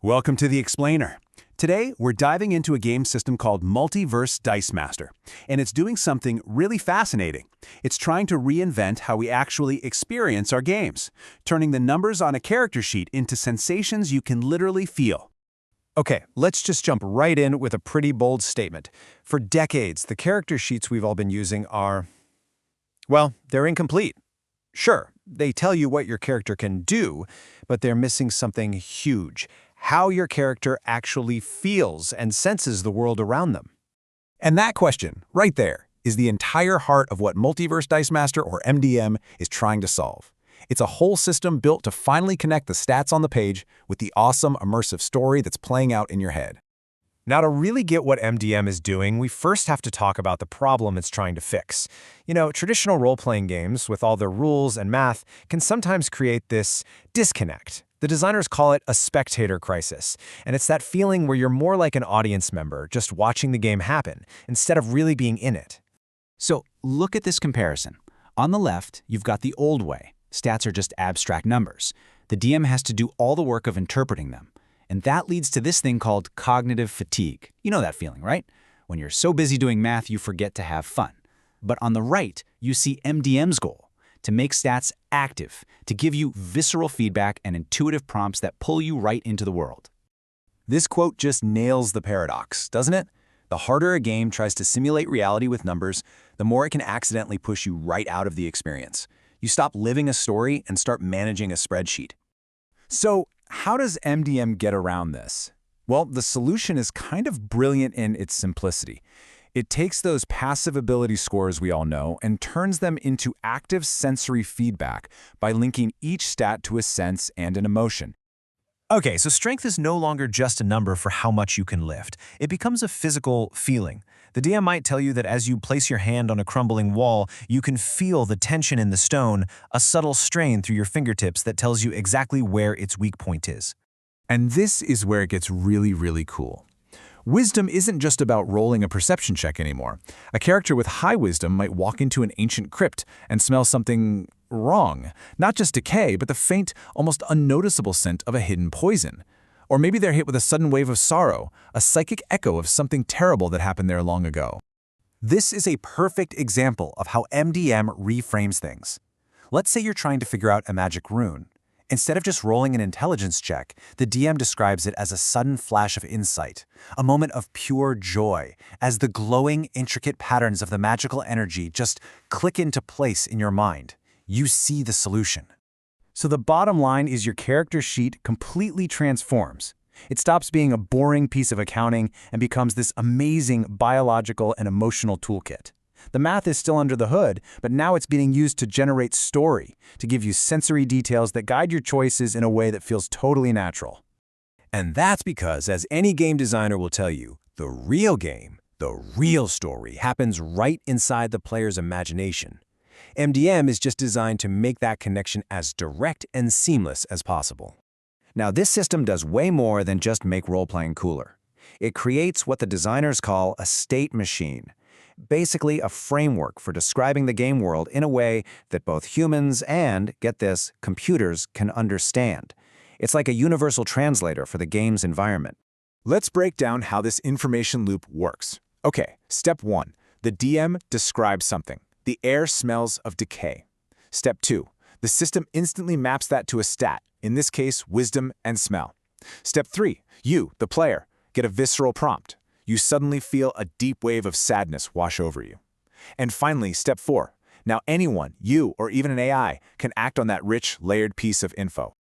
Welcome to The Explainer. Today, we're diving into a game system called Multiverse Dice Master, and it's doing something really fascinating. It's trying to reinvent how we actually experience our games, turning the numbers on a character sheet into sensations you can literally feel. Okay, let's just jump right in with a pretty bold statement. For decades, the character sheets we've all been using are, well, they're incomplete. Sure, they tell you what your character can do, but they're missing something huge: how your character actually feels and senses the world around them. And that question, right there, is the entire heart of what Multiverse Dice Master, or MDM, is trying to solve. It's a whole system built to finally connect the stats on the page with the awesome, immersive story that's playing out in your head. Now, to really get what MDM is doing, we first have to talk about the problem it's trying to fix. Traditional role-playing games, with all their rules and math, can sometimes create this disconnect. The designers call it a spectator crisis, and it's that feeling where you're more like an audience member, just watching the game happen, instead of really being in it. So look at this comparison. On the left, you've got the old way. Stats are just abstract numbers. The DM has to do all the work of interpreting them. And that leads to this thing called cognitive fatigue. You know that feeling, right? When you're so busy doing math, you forget to have fun. But on the right, you see MDM's goal: to make stats active, to give you visceral feedback and intuitive prompts that pull you right into the world. This quote just nails the paradox, doesn't it? The harder a game tries to simulate reality with numbers, the more it can accidentally push you right out of the experience. You stop living a story and start managing a spreadsheet. So, how does MDM get around this? Well, the solution is kind of brilliant in its simplicity. It takes those passive ability scores we all know and turns them into active sensory feedback by linking each stat to a sense and an emotion. Okay, so strength is no longer just a number for how much you can lift. It becomes a physical feeling. The DM might tell you that as you place your hand on a crumbling wall, you can feel the tension in the stone, a subtle strain through your fingertips that tells you exactly where its weak point is. And this is where it gets really, really cool. Wisdom isn't just about rolling a perception check anymore. A character with high wisdom might walk into an ancient crypt and smell something wrong. Not just decay, but the faint, almost unnoticeable scent of a hidden poison. Or maybe they're hit with a sudden wave of sorrow, a psychic echo of something terrible that happened there long ago. This is a perfect example of how MDM reframes things. Let's say you're trying to figure out a magic rune. Instead of just rolling an intelligence check, the DM describes it as a sudden flash of insight, a moment of pure joy, as the glowing, intricate patterns of the magical energy just click into place in your mind. You see the solution. So the bottom line is your character sheet completely transforms. It stops being a boring piece of accounting and becomes this amazing biological and emotional toolkit. The math is still under the hood, but now it's being used to generate story, to give you sensory details that guide your choices in a way that feels totally natural. And that's because, as any game designer will tell you, the real game, the real story, happens right inside the player's imagination. MDM is just designed to make that connection as direct and seamless as possible. Now, this system does way more than just make role-playing cooler. It creates what the designers call a state machine. Basically a framework for describing the game world in a way that both humans and, get this, computers can understand. It's like a universal translator for the game's environment. Let's break down how this information loop works. Okay, step 1. The DM describes something. The air smells of decay. Step 2. The system instantly maps that to a stat, in this case, wisdom and smell. Step 3. You, the player, get a visceral prompt. You suddenly feel a deep wave of sadness wash over you. And finally, step 4. Now anyone, you or even an AI, can act on that rich, layered piece of info.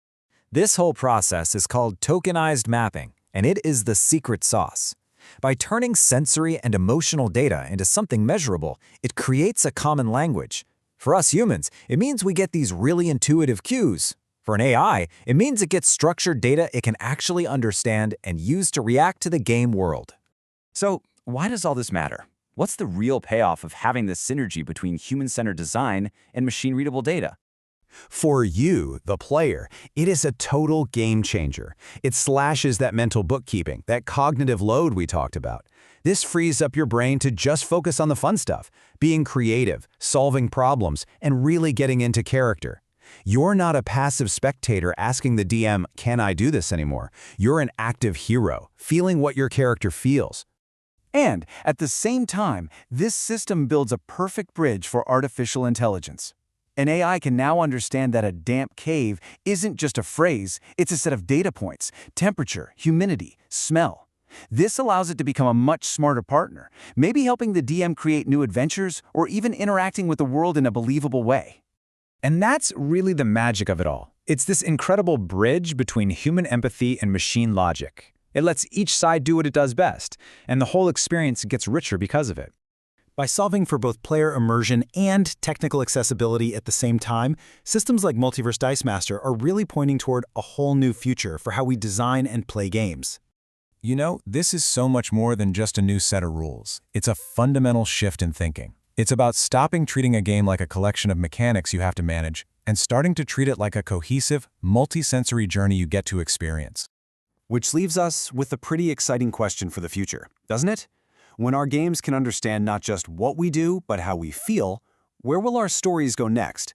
This whole process is called tokenized mapping, and it is the secret sauce. By turning sensory and emotional data into something measurable, it creates a common language. For us humans, it means we get these really intuitive cues. For an AI, it means it gets structured data it can actually understand and use to react to the game world. So why does all this matter? What's the real payoff of having this synergy between human-centered design and machine-readable data? For you, the player, it is a total game changer. It slashes that mental bookkeeping, that cognitive load we talked about. This frees up your brain to just focus on the fun stuff, being creative, solving problems, and really getting into character. You're not a passive spectator asking the DM, "Can I do this anymore?" You're an active hero, feeling what your character feels. And, at the same time, this system builds a perfect bridge for artificial intelligence. An AI can now understand that a damp cave isn't just a phrase, it's a set of data points: temperature, humidity, smell. This allows it to become a much smarter partner, maybe helping the DM create new adventures or even interacting with the world in a believable way. And that's really the magic of it all. It's this incredible bridge between human empathy and machine logic. It lets each side do what it does best, and the whole experience gets richer because of it. By solving for both player immersion and technical accessibility at the same time, systems like Multiverse Dice Master are really pointing toward a whole new future for how we design and play games. You know, this is so much more than just a new set of rules. It's a fundamental shift in thinking. It's about stopping treating a game like a collection of mechanics you have to manage and starting to treat it like a cohesive, multi-sensory journey you get to experience. Which leaves us with a pretty exciting question for the future, doesn't it? When our games can understand not just what we do, but how we feel, where will our stories go next?